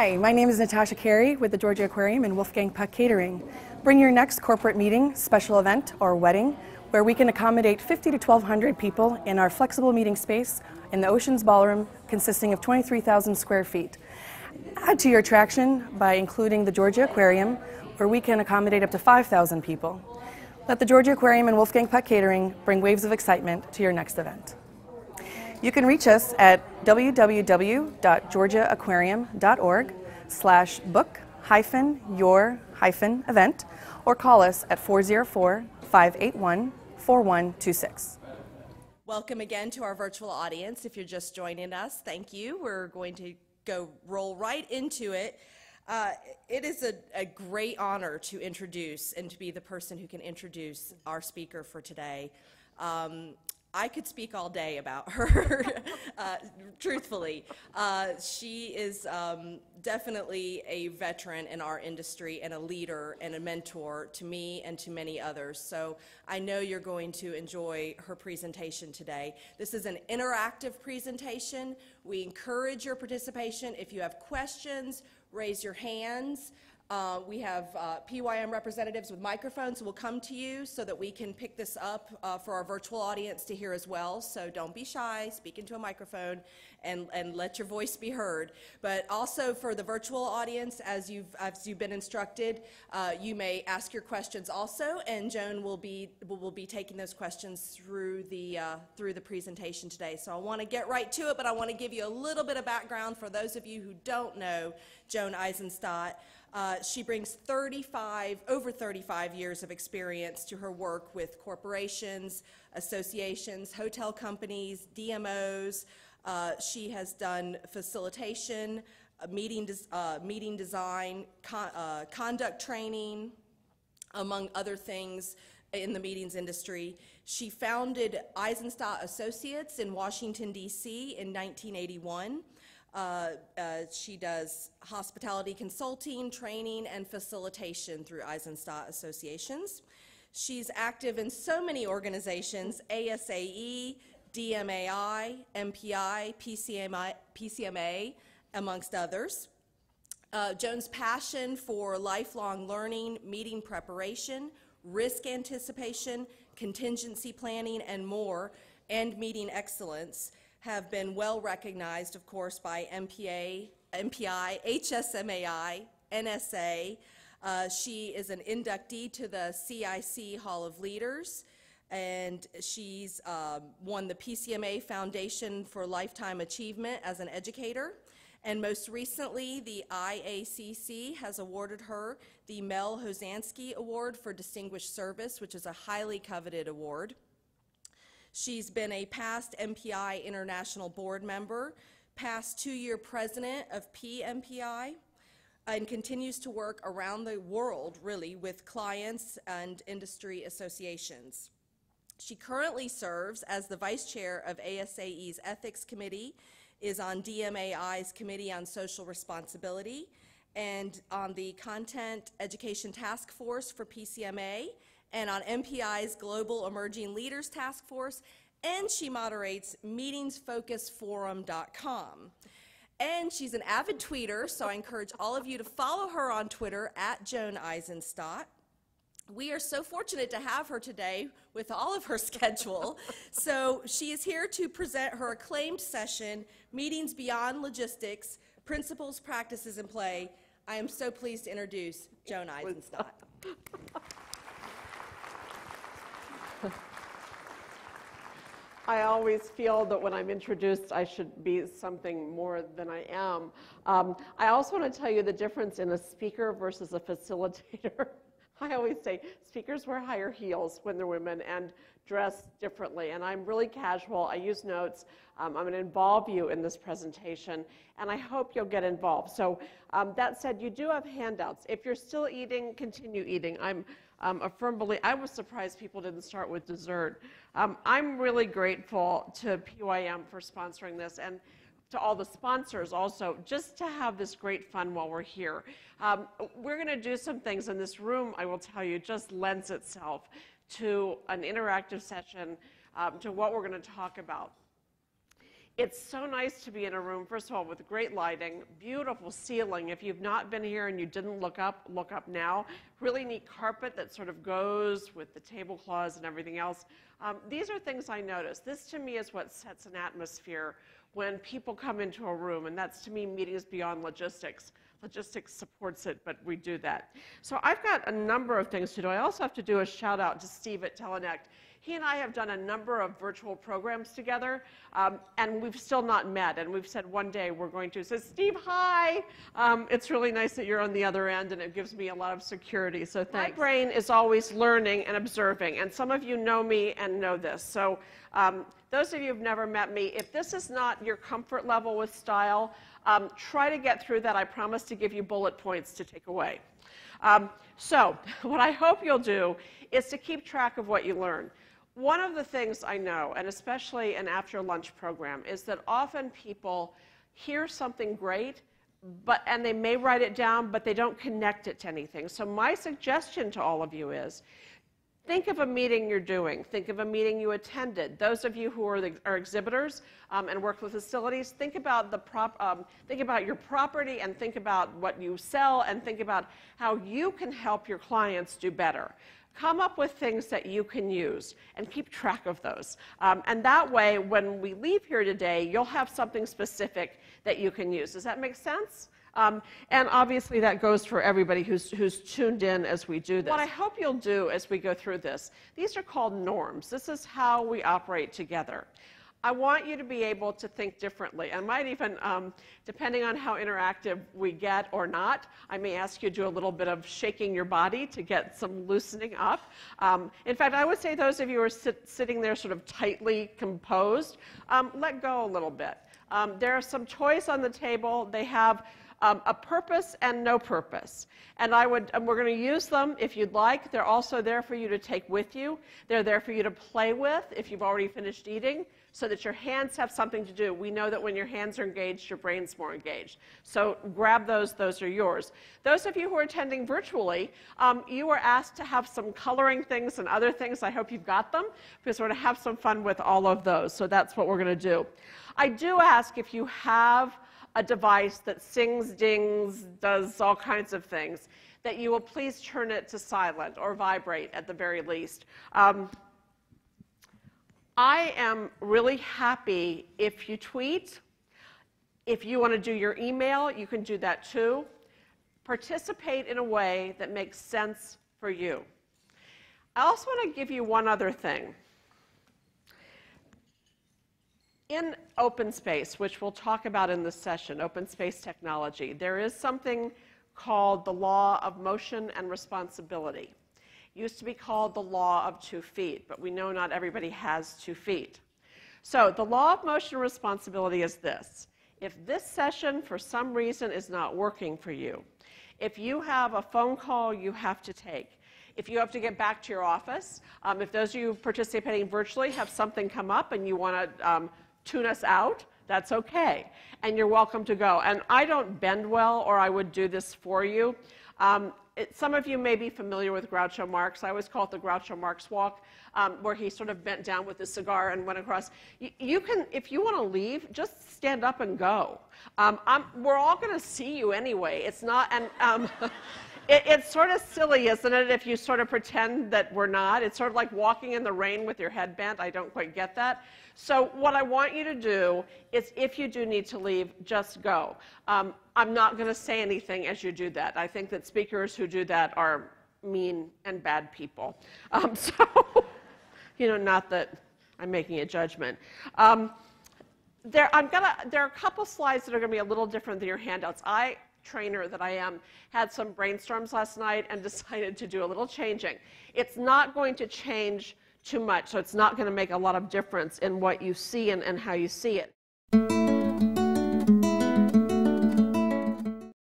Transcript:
Hi, my name is Natasha Carey with the Georgia Aquarium and Wolfgang Puck Catering. Bring your next corporate meeting, special event, or wedding where we can accommodate 50 to 1,200 people in our flexible meeting space in the Oceans Ballroom consisting of 23,000 square feet. Add to your attraction by including the Georgia Aquarium where we can accommodate up to 5,000 people. Let the Georgia Aquarium and Wolfgang Puck Catering bring waves of excitement to your next event. You can reach us at www.georgiaaquarium.org/book-your-event or call us at 404-581-4126. Welcome again to our virtual audience. If you're just joining us, thank you. We're going to roll right into it. It is a great honor to introduce and to be the person who can introduce our speaker for today. I could speak all day about her, truthfully. She is definitely a veteran in our industry and a leader and a mentor to me and to many others. So I know you're going to enjoy her presentation today. This is an interactive presentation. We encourage your participation. If you have questions, raise your hands. We have PYM representatives with microphones who will come to you so that we can pick this up for our virtual audience to hear as well. So don't be shy, speak into a microphone and let your voice be heard. But also for the virtual audience, as you've been instructed, you may ask your questions also, and Joan will be taking those questions through the presentation today. So I want to get right to it, but I want to give you a little bit of background for those of you who don't know Joan Eisenstadt. She brings over 35 years of experience to her work with corporations, associations, hotel companies, DMOs. She has done facilitation, meeting design, conduct training, among other things in the meetings industry. She founded Eisenstadt Associates in Washington, D.C. in 1981. She does hospitality consulting, training, and facilitation through Eisenstadt Associations. She's active in so many organizations: ASAE, DMAI, MPI, PCMA, amongst others. Joan's passion for lifelong learning, meeting preparation, risk anticipation, contingency planning, and more, and meeting excellence have been well recognized, of course, by MPI, HSMAI, NSA. She is an inductee to the CIC Hall of Leaders, and she's won the PCMA Foundation for Lifetime Achievement as an educator. And most recently, the IACC has awarded her the Mel Hosansky Award for Distinguished Service, which is a highly coveted award. She's been a past MPI International Board member, past 2-year president of PMPI, and continues to work around the world, really, with clients and industry associations. She currently serves as the vice chair of ASAE's Ethics Committee, is on DMAI's Committee on Social Responsibility, and on the Content Education Task Force for PCMA, and on MPI's Global Emerging Leaders Task Force, and she moderates meetingsfocusforum.com. And she's an avid tweeter, so I encourage all of you to follow her on Twitter at Joan Eisenstadt. We are so fortunate to have her today with all of her schedule. So she is here to present her acclaimed session, Meetings Beyond Logistics, Principles, Practices, and Play. I am so pleased to introduce Joan Eisenstadt. I always feel that when I'm introduced, I should be something more than I am. I also want to tell you the difference in a speaker versus a facilitator. I always say speakers wear higher heels when they're women and dress differently. And I'm really casual. I use notes. I'm going to involve you in this presentation, and I hope you'll get involved. So that said, you do have handouts. If you're still eating, continue eating. I'm a firm believer. I was surprised people didn't start with dessert. I'm really grateful to PYM for sponsoring this, and to all the sponsors also, just to have this great fun while we're here. We're going to do some things in this room, I will tell you, just lends itself to an interactive session, to what we're going to talk about. It's so nice to be in a room, first of all, with great lighting, beautiful ceiling. If you've not been here and you didn't look up now. Really neat carpet that sort of goes with the tablecloths and everything else. These are things I noticed. This, to me, is what sets an atmosphere when people come into a room, and that's, to me, meetings beyond logistics. Logistics supports it, but we do that. So I've got a number of things to do. I also have to do a shout out to Steve at Telenect. He and I have done a number of virtual programs together, and we've still not met. And we've said one day we're going to. So Steve, hi. It's really nice that you're on the other end, and it gives me a lot of security. So thanks. My brain is always learning and observing, and some of you know me and know this. So those of you who've never met me, if this is not your comfort level with style, try to get through that. I promise to give you bullet points to take away. So what I hope you'll do is to keep track of what you learn. One of the things I know, and especially an after-lunch program, is that often people hear something great, and they may write it down, but they don't connect it to anything. So my suggestion to all of you is, think of a meeting you're doing. Think of a meeting you attended. Those of you who are exhibitors and work with facilities, think about your property, and think about what you sell, and think about how you can help your clients do better. Come up with things that you can use and keep track of those. And that way, when we leave here today, you'll have something specific that you can use. Does that make sense? And obviously that goes for everybody who's tuned in as we do this. What I hope you'll do as we go through this, these are called norms. This is how we operate together. I want you to be able to think differently. I might even, depending on how interactive we get or not, I may ask you to do a little bit of shaking your body to get some loosening up. In fact, I would say those of you who are sitting there sort of tightly composed, let go a little bit. There are some toys on the table. They have a purpose and no purpose. And we're going to use them if you'd like. They're also there for you to take with you. They're there for you to play with if you've already finished eating, so that your hands have something to do. We know that when your hands are engaged, your brain's more engaged. So grab those are yours. Those of you who are attending virtually, you were asked to have some coloring things and other things. I hope you've got them, because we're going to have some fun with all of those. So that's what we're going to do. I do ask if you have a device that sings, dings, does all kinds of things, that you will please turn it to silent or vibrate at the very least. I am really happy if you tweet. If you want to do your email, you can do that too. Participate in a way that makes sense for you. I also want to give you one other thing. In open space, which we'll talk about in this session, open space technology, there is something called the law of motion and responsibility. It used to be called the law of 2 feet, but we know not everybody has 2 feet. So the law of motion and responsibility is this. If this session for some reason is not working for you, if you have a phone call you have to take, if you have to get back to your office, if those of you participating virtually have something come up and you want to tune us out, that's okay. And you're welcome to go. And I don't bend well, or I would do this for you. Some of you may be familiar with Groucho Marx. I always call it the Groucho Marx walk, where he sort of bent down with his cigar and went across. You can, if you want to leave, just stand up and go. We're all going to see you anyway. It's not, and it's sort of silly, isn't it, if you sort of pretend that we're not? It's sort of like walking in the rain with your head bent. I don't quite get that. So what I want you to do is, if you do need to leave, just go. I'm not going to say anything as you do that. I think that speakers who do that are mean and bad people. So, not that I'm making a judgment. There are a couple slides that are going to be a little different than your handouts. Trainer that I am, had some brainstorms last night and decided to do a little changing. It's not going to change too much, so it's not going to make a lot of difference in what you see and how you see it.